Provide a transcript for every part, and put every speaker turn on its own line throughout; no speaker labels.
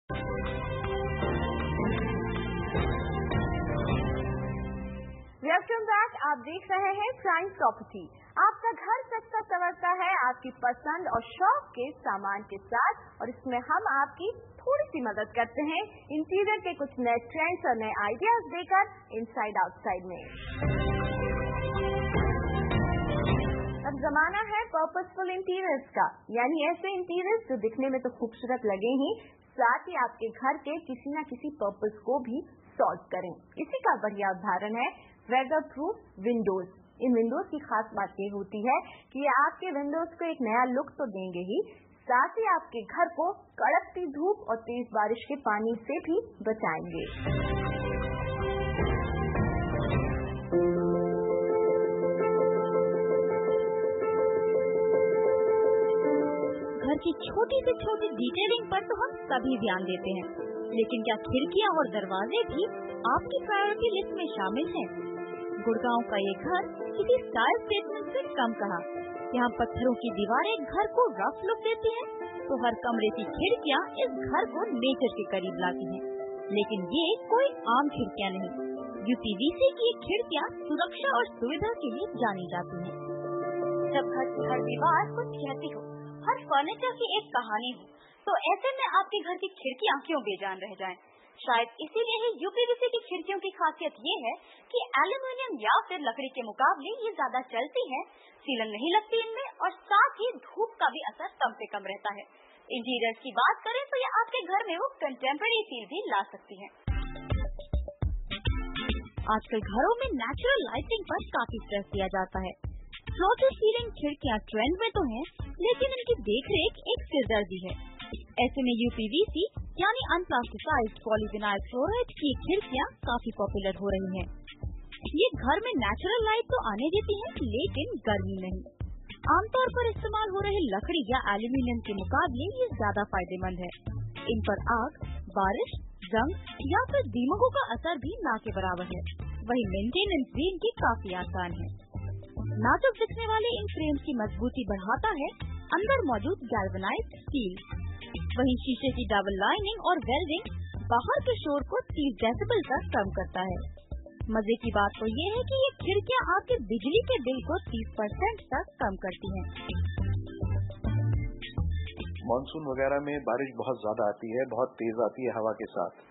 Welcome back. आप देख रहे हैं प्राइम प्रॉपर्टी। आपका घर सस्ता संवरता है आपकी पसंद और शौक के सामान के साथ, और इसमें हम आपकी थोड़ी सी मदद करते हैं इंटीरियर के कुछ नए ट्रेंड्स और नए आइडियाज देकर इनसाइड आउटसाइड में। अब जमाना है पर्पसफुल इंटीरियर्स का, यानी ऐसे इंटीरियर्स जो दिखने में तो खूबसूरत लगे ही, साथ ही आपके घर के किसी न किसी पर्पस को भी सॉल्व करें। इसी का बढ़िया उदाहरण है वेदर प्रूफ विंडोज। इन विंडोज की खास बात ये होती है कि ये आपके विंडोज को एक नया लुक तो देंगे ही, साथ ही आपके घर को कड़कती धूप और तेज बारिश के पानी से भी बचाएंगे।
घर की छोटी से छोटी डिटेलिंग पर तो हम सभी ध्यान देते हैं, लेकिन क्या खिड़कियां और दरवाजे भी आपकी प्रायोरिटी लिस्ट में शामिल हैं? गुड़गांव का ये घर किसी स्टाइल स्टेटमेंट से कम कहा। यहाँ पत्थरों की दीवारें घर को रफ लुक देती हैं, तो हर कमरे की खिड़कियाँ इस घर को नेचर के करीब लाती हैं। लेकिन ये कोई आम खिड़कियाँ नहीं, यूपीवीसी की खिड़कियाँ सुरक्षा और सुविधा के लिए जानी जाती हैं।
जब घर की हर दीवार कुछ कहती हो, हर फर्नीचर की एक कहानी हो, तो ऐसे में आपके घर की खिड़कियाँ क्यों बेजान रह जाएं? शायद इसीलिए ही यूपीवीसी की खिड़कियों की खासियत ये है कि एल्यूमिनियम या फिर लकड़ी के मुकाबले ये ज्यादा चलती हैं, सीलन नहीं लगती इनमें, और साथ ही धूप का भी असर कम से कम रहता है। इंटीरियर की बात करें तो ये आपके घर में वो कंटेम्परेरी फील भी ला सकती है।
आजकल घरों में नेचुरल लाइटिंग पर काफी स्ट्रेस दिया जाता है। फ्लोर टू सीलिंग खिड़कियाँ ट्रेंड में तो हैं, लेकिन इनकी देखरेख एक सिरदर्दी है। ऐसे में यूपीवीसी यानी अनप्लास्टिसाइज्ड पॉलीविनाइल क्लोराइड की खिड़कियाँ काफी पॉपुलर हो रही हैं। ये घर में नेचुरल लाइट तो आने देती है, लेकिन गर्मी नहीं। आमतौर पर इस्तेमाल हो रहे लकड़ी या एल्यूमिनियम के मुकाबले ये ज्यादा फायदेमंद है। इन पर आग, बारिश, जंग या फिर दीमकों का असर भी ना के बराबर है। वही मेंटेनेंस भी इनकी काफी आसान है। नाजुक दिखने वाले इन फ्रेम की मजबूती बढ़ाता है अंदर मौजूद गैल्वेनाइज्ड स्टील। वहीं शीशे की डबल लाइनिंग और वेल्डिंग बाहर के शोर को 30 डेसिबल तक कम करता है। मजे की बात तो ये है कि ये खिड़कियां आपके बिजली के बिल को 30% तक कम करती हैं।
मानसून वगैरह में बारिश बहुत ज्यादा आती है, बहुत तेज आती है हवा के साथ,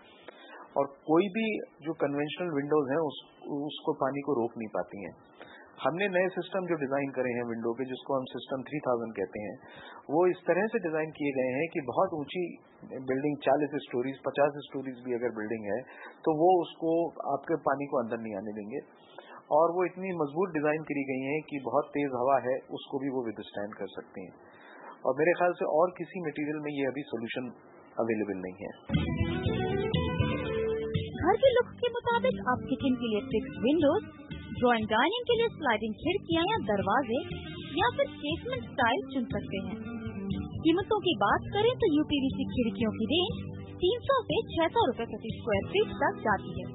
और कोई भी जो कन्वेंशनल विंडोज हैं उसको पानी को रोक नहीं पाती हैं। हमने नए सिस्टम जो डिजाइन करे हैं विंडो के, जिसको हम सिस्टम 3000 कहते हैं, वो इस तरह से डिजाइन किए गए हैं कि बहुत ऊंची बिल्डिंग 40 स्टोरीज 50 स्टोरीज भी अगर बिल्डिंग है तो वो उसको आपके पानी को अंदर नहीं आने देंगे, और वो इतनी मजबूत डिजाइन करी गई है कि बहुत तेज हवा है उसको भी वो विदस्टैंड कर सकती हैं। और मेरे ख्याल से और किसी मटेरियल में ये अभी सोल्यूशन अवेलेबल नहीं है।
घर के लुक के मुताबिक आप किचन के लिए फिक्स्ड विंडोज, ड्राइंग डाइनिंग के लिए स्लाइडिंग खिड़कियां या दरवाजे, या फिर केसमेंट स्टाइल चुन सकते हैं। कीमतों की बात करें तो यूपीवीसी खिड़कियों की रेंज 300 से 600 रुपए प्रति स्क्वायर फीट तक जाती है।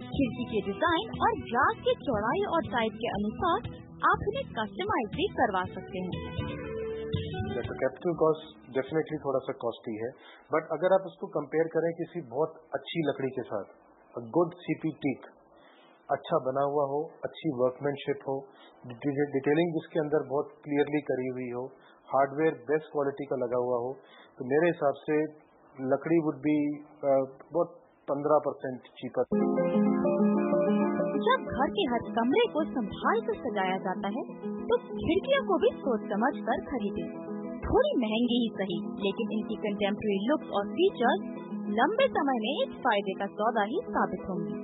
खिड़की के डिजाइन और ग्लास की चौड़ाई और साइज के अनुसार आप इन्हें कस्टमाइज भी करवा सकते हैं।
कैपिटल कॉस्ट डेफिनेटली थोड़ा सा कॉस्टली है, बट अगर आप उसको कंपेयर करें किसी बहुत अच्छी लकड़ी के साथ, गुड सीपी टीक, अच्छा बना हुआ हो, अच्छी वर्कमैनशिप हो, डिटेलिंग जिसके अंदर बहुत क्लियरली करी हुई हो, हार्डवेयर बेस्ट क्वालिटी का लगा हुआ हो, तो मेरे हिसाब से लकड़ी वुड बी बहुत 15% चीपर।
जब घर के हर कमरे को संभाल कर सजाया जाता है तो खिड़कियों को भी सोच समझ कर खरीदें। थोड़ी महंगी ही सही, लेकिन इनकी कंटेम्परेरी लुक्स और फीचर्स लंबे समय में एक फायदे का सौदा ही साबित होंगे।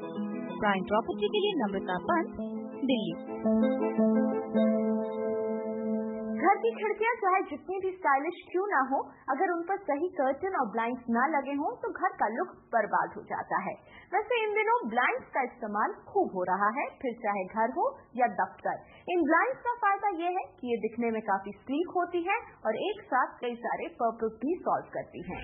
प्राइम प्रॉपर्टी के लिए नम्रता पंत, दिल्ली।
घर की खिड़कियां चाहे जितनी भी स्टाइलिश क्यों ना हो, अगर उन पर सही कर्टन और ब्लाइंड्स ना लगे हों तो घर का लुक बर्बाद हो जाता है। वैसे इन दिनों ब्लाइंड्स का इस्तेमाल खूब हो रहा है, फिर चाहे घर हो या दफ्तर। इन ब्लाइंड्स का फायदा ये है कि ये दिखने में काफी स्लीक होती है और एक साथ कई सारे पर्पस भी सॉल्व करती हैं।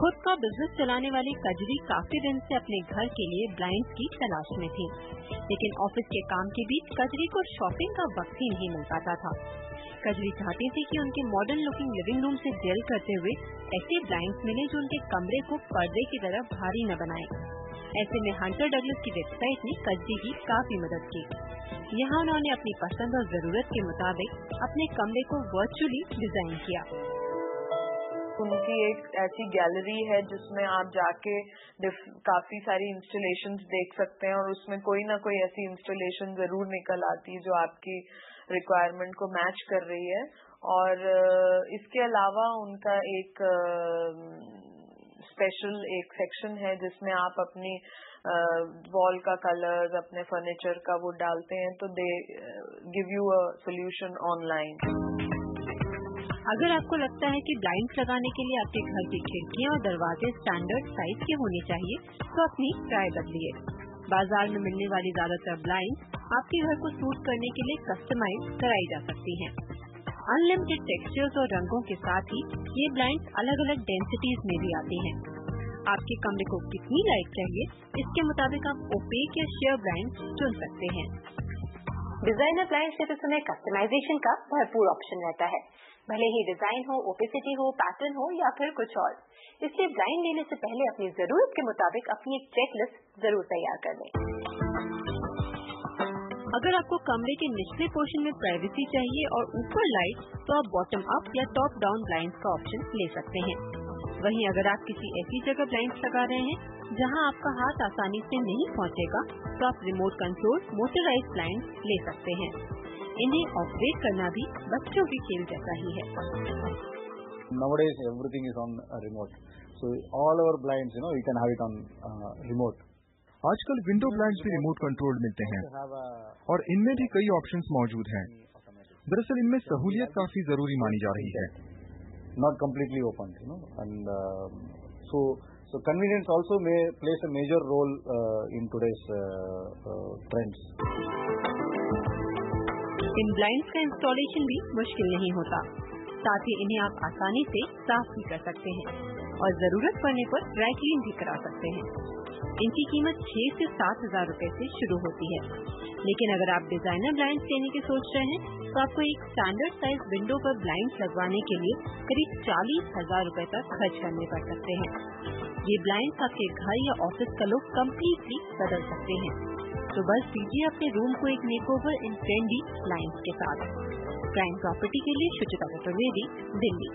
खुद का बिजनेस चलाने वाली कजरी काफी दिन से अपने घर के लिए ब्लाइंड्स की तलाश में थी, लेकिन ऑफिस के काम के बीच कजरी को शॉपिंग का वक्त ही नहीं मिल पाता था। कजरी चाहती थी कि उनके मॉडर्न लुकिंग लिविंग रूम से जेल करते हुए ऐसे ब्लाइंड्स मिले जो उनके कमरे को पर्दे की तरह भारी न बनाए। ऐसे में हंटर डगलस की वेबसाइट ने कजरी की काफी मदद की। यहाँ उन्होंने अपनी पसंद और जरूरत के मुताबिक अपने कमरे को वर्चुअली डिजाइन किया।
उनकी एक ऐसी गैलरी है जिसमें आप जाके काफी सारी इंस्टॉलेशंस देख सकते हैं और उसमें कोई ना कोई ऐसी इंस्टॉलेशन जरूर निकल आती है जो आपकी रिक्वायरमेंट को मैच कर रही है। और इसके अलावा उनका एक स्पेशल एक सेक्शन है जिसमें आप अपनी वॉल का कलर अपने फर्नीचर का वो डालते हैं तो they give you a solution online.
अगर आपको लगता है कि ब्लाइंड्स लगाने के लिए आपके घर की खिड़कियां और दरवाजे स्टैंडर्ड साइज के होने चाहिए तो अपनी राय बदलिए। बाजार में मिलने वाली ज्यादातर ब्लाइंड्स आपके घर को सूट करने के लिए कस्टमाइज कराई जा सकती हैं। अनलिमिटेड टेक्सचर्स और रंगों के साथ ही ये ब्लाइंड्स अलग अलग डेंसिटीज में भी आती हैं। आपके कमरे को कितनी लाइट चाहिए इसके मुताबिक आप ओपेक या शेयर ब्लाइंड्स चुन सकते हैं।
डिजाइनर ब्लाइंड्स में तो समय कस्टमाइजेशन का भरपूर ऑप्शन रहता है, भले ही डिजाइन हो, ओपेसिटी हो, पैटर्न हो या फिर कुछ और। इसलिए ब्लाइंड लेने से पहले अपनी जरूरत के मुताबिक अपनी एक चेकलिस्ट जरूर तैयार कर लें।
अगर आपको कमरे के निचले पोर्शन में प्राइवेसी चाहिए और ऊपर लाइट तो आप बॉटम अप या टॉप डाउन ब्लाइंड्स का ऑप्शन ले सकते हैं। वहीं अगर आप किसी ऐसी जगह ब्लाइंड्स लगा रहे हैं जहां आपका हाथ आसानी से नहीं पहुंचेगा तो आप रिमोट कंट्रोल मोटराइज्ड ब्लाइंड्स ले सकते हैं। इन्हें ऑपरेट करना भी बच्चों के खेल जैसा ही है।
Nowadays everything is on remote, so all our blinds, you can have it on remote.
आजकल विंडो ब्लाइंड्स भी रिमोट कंट्रोल मिलते हैं और इनमें भी कई ऑप्शंस मौजूद हैं। दरअसल इनमें सहूलियत काफी जरूरी मानी जा रही है।
Not completely open, and so convenience also plays a major role in today's trends.
In blinds का इंस्टॉलेशन भी मुश्किल नहीं होता, साथ ही इन्हें आप आसानी से साफ भी कर सकते हैं और जरूरत पड़ने पर ड्राई क्लीन भी करा सकते हैं। इनकी कीमत 6 से 7 हजार रुपए से शुरू होती है, लेकिन अगर आप डिजाइनर ब्लाइंड्स लेने की सोच रहे हैं तो आपको एक स्टैंडर्ड साइज विंडो पर ब्लाइंड्स लगवाने के लिए करीब 40 हजार रुपए तक खर्च करने पड़ सकते हैं। ये ब्लाइंड्स आपके घर या ऑफिस का लुक कम्प्लीटली बदल सकते हैं। तो बस दीजिए अपने रूम को एक मेकओवर इन ट्रेंडी ब्लाइंड्स के साथ। प्राइम प्रॉपर्टी के लिए शुचिता चतुर्वेदी, दिल्ली।